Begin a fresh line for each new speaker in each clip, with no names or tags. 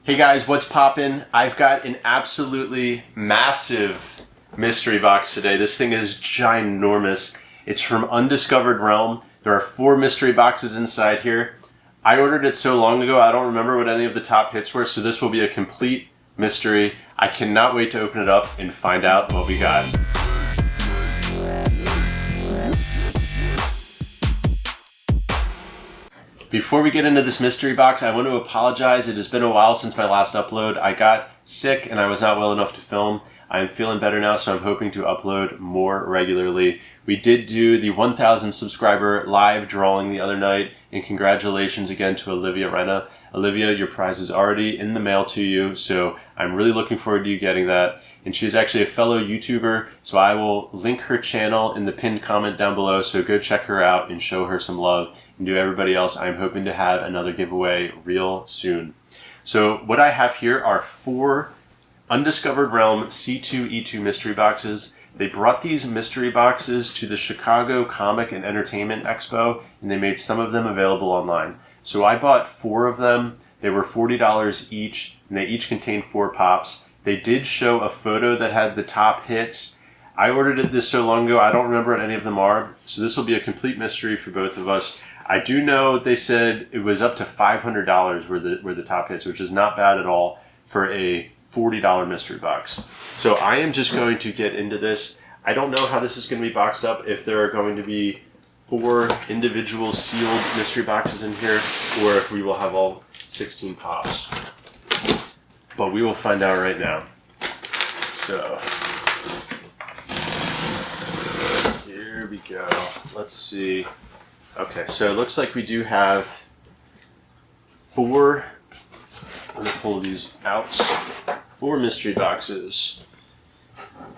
Hey guys, what's poppin'? I've got an absolutely massive mystery box today. This thing is ginormous. It's from Undiscovered Realm. There are 4 mystery boxes inside here. I ordered it so long ago, I don't remember what any of the top hits were, so this will be a complete mystery. I cannot wait to open it up and find out what we got. Before we get into this mystery box, I want to apologize. It has been a while since my last upload. I got sick and I was not well enough to film. I'm feeling better now, so I'm hoping to upload more regularly. We did do the 1,000 subscriber live drawing the other night, and congratulations again to Olivia Rena. Olivia, your prize is already in the mail to you, so I'm really looking forward to you getting that. And she's actually a fellow YouTuber, so I will link her channel in the pinned comment down below, so go check her out and show her some love. And to everybody else, I'm hoping to have another giveaway real soon. So what I have here are 4 Undiscovered Realm C2E2 mystery boxes. They brought these mystery boxes to the Chicago Comic and Entertainment Expo, and they made some of them available online. So I bought 4 of them. They were $40 each, and they each contained 4 pops. They did show a photo that had the top hits. I ordered this so long ago, I don't remember what any of them are, so this will be a complete mystery for both of us. I do know they said it was up to $500 were the top hits, which is not bad at all for a $40 mystery box. So I am just going to get into this. I don't know how this is going to be boxed up, if there are going to be 4 individual sealed mystery boxes in here, or if we will have all 16 pops. But we will find out right now. So, here we go. Let's see. Okay, so it looks like we do have 4, I'm going to pull these out, 4 mystery boxes.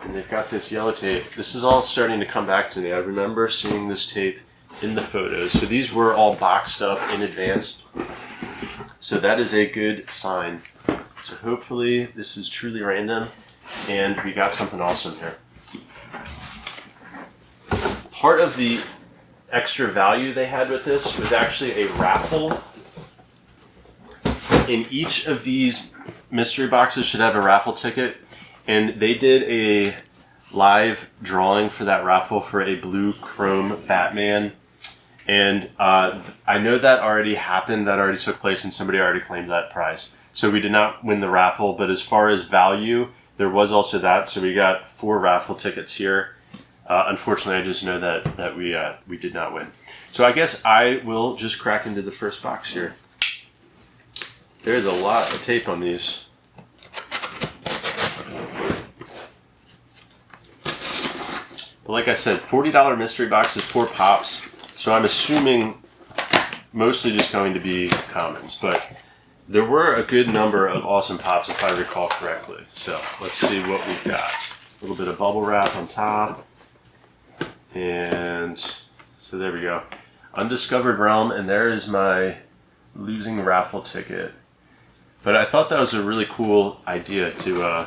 And they've got this yellow tape. This is all starting to come back to me. I remember seeing this tape in the photos. So these were all boxed up in advance. So that is a good sign. So hopefully this is truly random and we got something awesome here. Part of the extra value they had with this was actually a raffle. In each of these mystery boxes should have a raffle ticket, and they did a live drawing for that raffle for a blue chrome Batman. And I know that already happened, that already took place, and somebody already claimed that prize. So we did not win the raffle, but as far as value, there was also that. So we got 4 raffle tickets here. Unfortunately, I just know that we did not win. So I guess I will just crack into the first box here. There's a lot of tape on these. But like I said, $40 mystery box is 4 pops. So I'm assuming mostly just going to be commons. But there were a good number of awesome pops if I recall correctly. So let's see what we've got. A little bit of bubble wrap on top. And so there we go. Undiscovered Realm, and there is my losing raffle ticket. But I thought that was a really cool idea to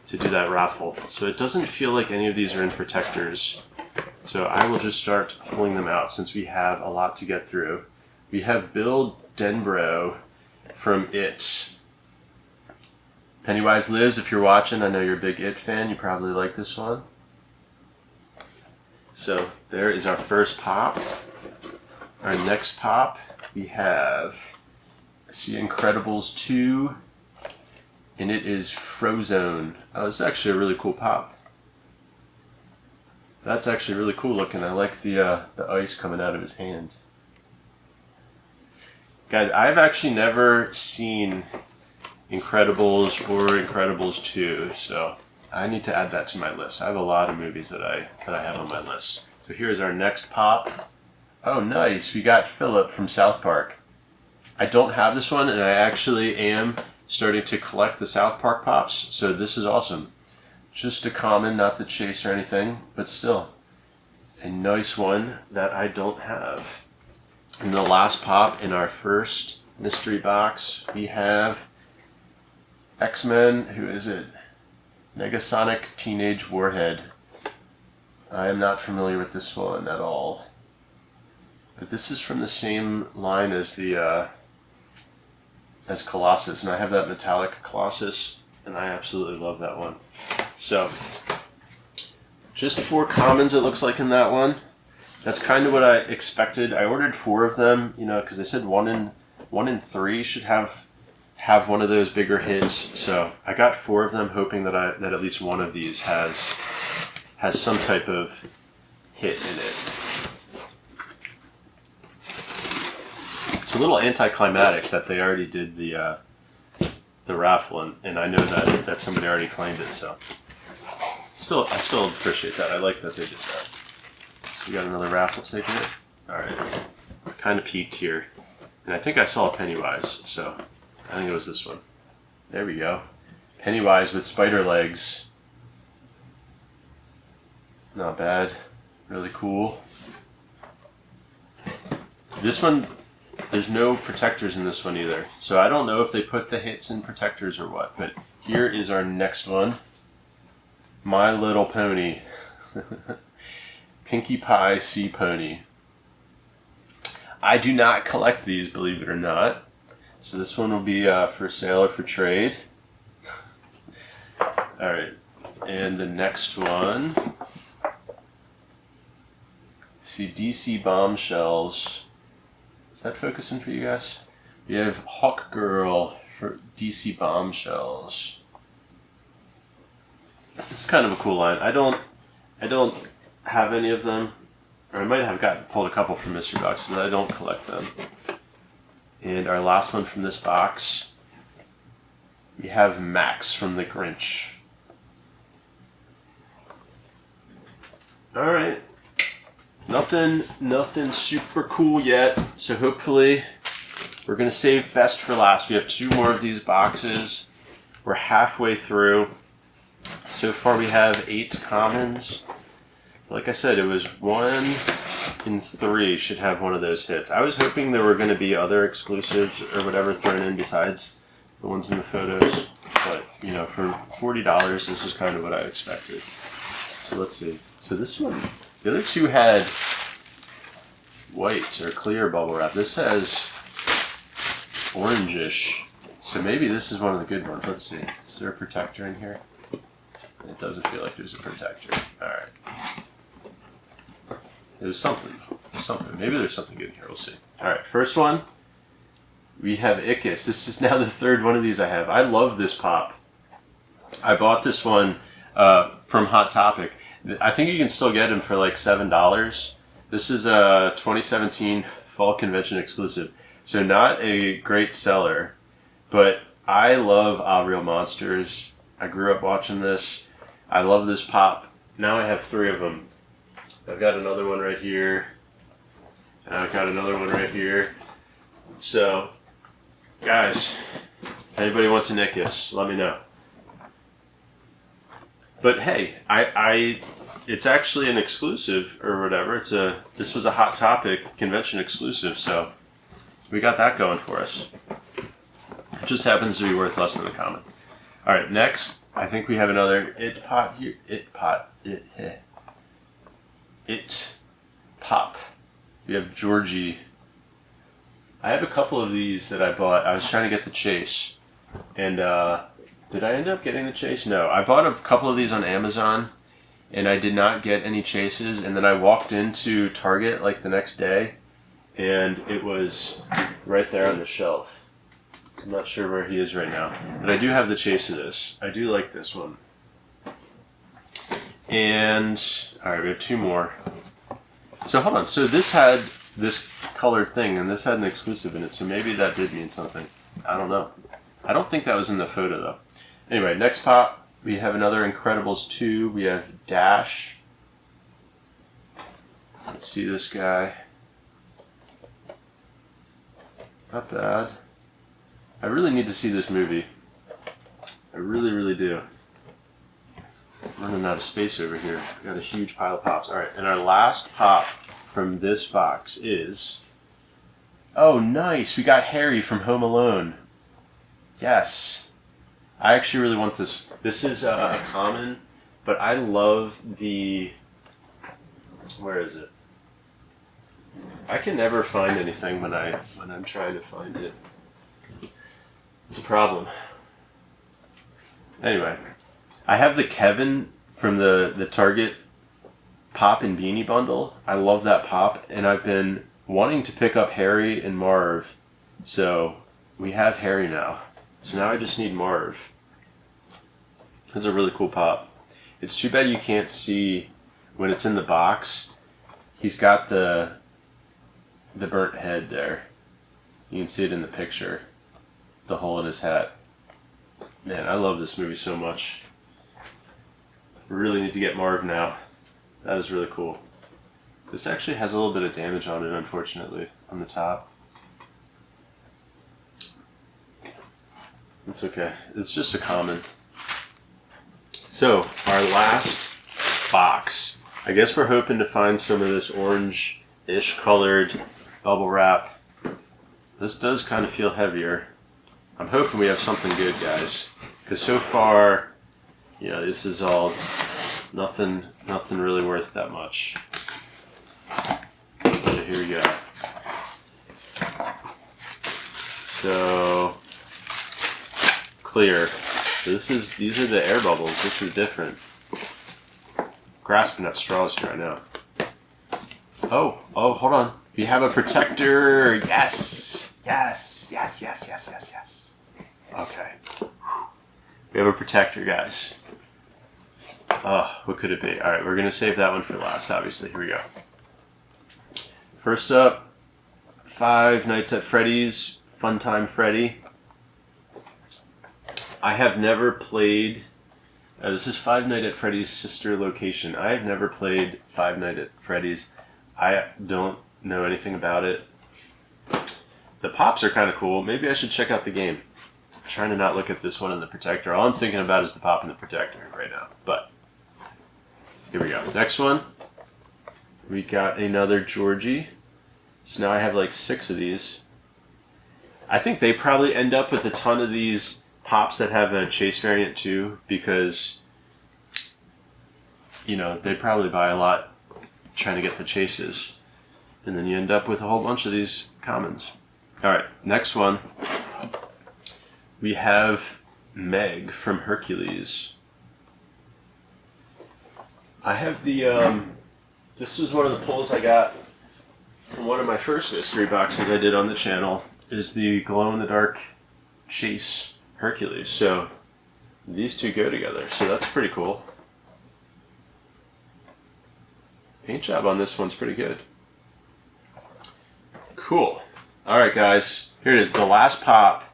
do that raffle. So it doesn't feel like any of these are in protectors. So I will just start pulling them out since we have a lot to get through. We have Bill Denbrough from It. Pennywise Lives, if you're watching, I know you're a big It fan. You probably like this one. So there is our first pop. Our next pop, we have, I see Incredibles 2, and it is Frozone. Oh, this is actually a really cool pop. That's actually really cool looking. I like the ice coming out of his hand. Guys, I've actually never seen Incredibles or Incredibles 2, so I need to add that to my list. I have a lot of movies that I have on my list. So here's our next pop. Oh, nice. We got Philip from South Park. I don't have this one, and I actually am starting to collect the South Park pops, so this is awesome. Just a common, not the chase or anything, but still a nice one that I don't have. And the last pop in our first mystery box, we have X-Men, who is it? Negasonic Teenage Warhead. I am not familiar with this one at all. But this is from the same line as the as Colossus, and I have that metallic Colossus, and I absolutely love that one. So, just 4 commons it looks like in that one. That's kind of what I expected. I ordered 4 of them, because they said 1 in 3 should have one of those bigger hits. So I got 4 of them, hoping that at least one of these has some type of hit in it. It's a little anticlimactic that they already did the raffle, and I know that somebody already claimed it. So I still appreciate that. I like that they did that. So we got another raffle ticket. All right, I kind of peeked here, and I think I saw a Pennywise. So I think it was this one. There we go. Pennywise with spider legs. Not bad. Really cool. This one, there's no protectors in this one either. So I don't know if they put the hits in protectors or what. But here is our next one. My Little Pony. Pinkie Pie Sea Pony. I do not collect these, believe it or not. So this one will be for sale or for trade. Alright. And the next one. See, DC Bombshells. Is that focusing for you guys? We have Hawk Girl for DC Bombshells. This is kind of a cool line. I don't have any of them, or I might have pulled a couple from mystery boxes, but I don't collect them. And our last one from this box, we have Max from The Grinch. All right. Nothing super cool yet, so hopefully we're going to save best for last. We have 2 more of these boxes. We're halfway through. So far we have 8 commons. Like I said, it was 1 in 3 should have one of those hits. I was hoping there were going to be other exclusives or whatever thrown in besides the ones in the photos. But, for $40, this is kind of what I expected. So let's see. So this one... The other 2 had white or clear bubble wrap. This has orangish. So maybe this is one of the good ones. Let's see. Is there a protector in here? It doesn't feel like there's a protector. Alright. There's something. Maybe there's something good in here. We'll see. Alright, first one. We have Ickis. This is now the 3rd one of these I have. I love this pop. I bought this one from Hot Topic. I think you can still get them for like $7. This is a 2017 Fall Convention exclusive. So not a great seller, but I love Ah Real Monsters. I grew up watching this. I love this pop. Now I have 3 of them. I've got another one right here. And I've got another one right here. So, guys, if anybody wants an Ickis, let me know. But hey, it's actually an exclusive or whatever. This was a Hot Topic convention exclusive, so we got that going for us. It just happens to be worth less than a common. All right, next, I think we have another It Pop here. It Pop. We have Georgie. I have a couple of these that I bought. I was trying to get the chase, and did I end up getting the chase? No. I bought a couple of these on Amazon, and I did not get any chases, and then I walked into Target like the next day, and it was right there on the shelf. I'm not sure where he is right now, but I do have the chase of this. I do like this one. And, alright, we have 2 more. So hold on, so this had this colored thing, and this had an exclusive in it, so maybe that did mean something. I don't know. I don't think that was in the photo, though. Anyway, next pop, we have another Incredibles 2. We have Dash. Let's see this guy. Not bad. I really need to see this movie. I really, really do. I'm running out of space over here. I've got a huge pile of pops. Alright, and our last pop from this box is... Oh, nice! We got Harry from Home Alone. Yes. I actually really want this. This is a common, but I love the... Where is it? I can never find anything when I'm trying to find it. It's a problem. Anyway, I have the Kevin from the Target Pop and Beanie bundle. I love that pop, and I've been wanting to pick up Harry and Marv. So we have Harry now. So now I just need Marv. This is a really cool pop. It's too bad you can't see when it's in the box. He's got the burnt head there. You can see it in the picture. The hole in his hat. Man, I love this movie so much. Really need to get Marv now. That is really cool. This actually has a little bit of damage on it, unfortunately, on the top. It's okay. It's just a common. So, our last box. I guess we're hoping to find some of this orange-ish colored bubble wrap. This does kind of feel heavier. I'm hoping we have something good, guys. Because so far, this is all nothing really worth that much. So here we go. So clear. So these are the air bubbles. This is different. Grasping at straws here, I know. Oh, hold on. We have a protector. Yes. Okay. We have a protector, guys. Oh, what could it be? All right, we're going to save that one for last, obviously. Here we go. First up, Five Nights at Freddy's Funtime Freddy. I have never played... this is Five Nights at Freddy's sister location. I have never played Five Nights at Freddy's. I don't know anything about it. The pops are kind of cool. Maybe I should check out the game. I'm trying to not look at this one in the protector. All I'm thinking about is the pop and the protector right now. But here we go. Next one. We got another Georgie. So now I have like 6 of these. I think they probably end up with a ton of these pops that have a chase variant too, because they probably buy a lot trying to get the chases. And then you end up with a whole bunch of these commons. Alright, next one. We have Meg from Hercules. I have the, this was one of the pulls I got from one of my first mystery boxes I did on the channel, is the glow-in-the-dark Chase Hercules. So these two go together, so that's pretty cool. Paint job on this one's pretty good. Cool. Alright guys, here it is, the last pop,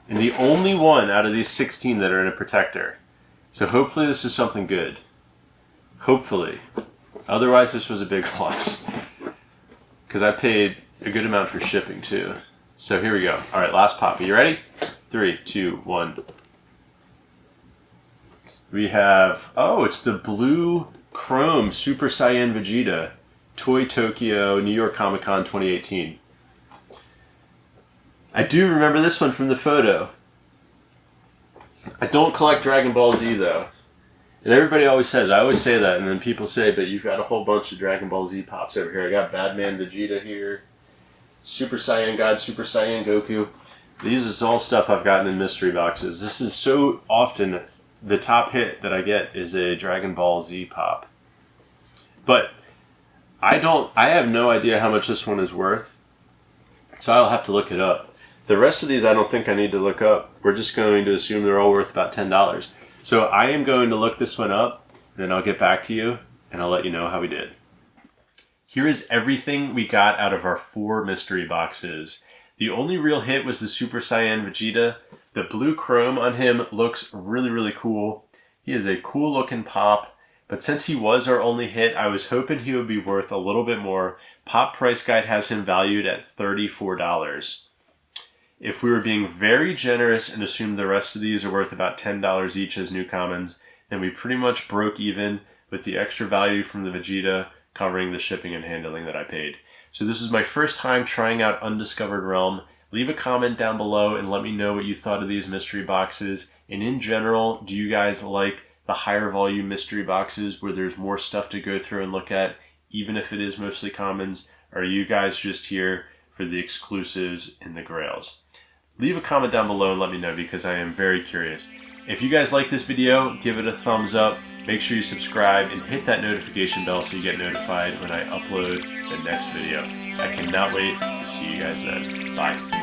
and the only one out of these 16 that are in a protector. So hopefully this is something good. Hopefully. Otherwise this was a big loss. Because I paid a good amount for shipping too. So here we go. Alright, last pop. Are you ready? 3, 2, 1. We have, it's the blue chrome Super Saiyan Vegeta. Toy Tokyo, New York Comic Con 2018. I do remember this one from the photo. I don't collect Dragon Ball Z though. And everybody always says, I always say that, and then people say, but you've got a whole bunch of Dragon Ball Z pops over here. I got Batman Vegeta here, Super Saiyan God, Super Saiyan Goku. These is all stuff I've gotten in mystery boxes. This is so often the top hit that I get is a Dragon Ball Z pop. But I have no idea how much this one is worth, so I'll have to look it up. The rest of these I don't think I need to look up. We're just going to assume they're all worth about $10. So I am going to look this one up, and then I'll get back to you, and I'll let you know how we did. Here is everything we got out of our 4 mystery boxes. The only real hit was the Super Saiyan Vegeta. The blue chrome on him looks really, really cool. He is a cool looking pop. But since he was our only hit, I was hoping he would be worth a little bit more. Pop Price Guide has him valued at $34. If we were being very generous and assumed the rest of these are worth about $10 each as new commons, then we pretty much broke even with the extra value from the Vegeta covering the shipping and handling that I paid. So this is my first time trying out Undiscovered Realm. Leave a comment down below and let me know what you thought of these mystery boxes. And in general, do you guys like the higher volume mystery boxes where there's more stuff to go through and look at, even if it is mostly commons? Or are you guys just here for the exclusives and the grails? leave a comment down below and let me know, because I am very curious. If you guys like this video, give it a thumbs up. Make sure you subscribe and hit that notification bell so you get notified when I upload the next video. I cannot wait to see you guys then. Bye.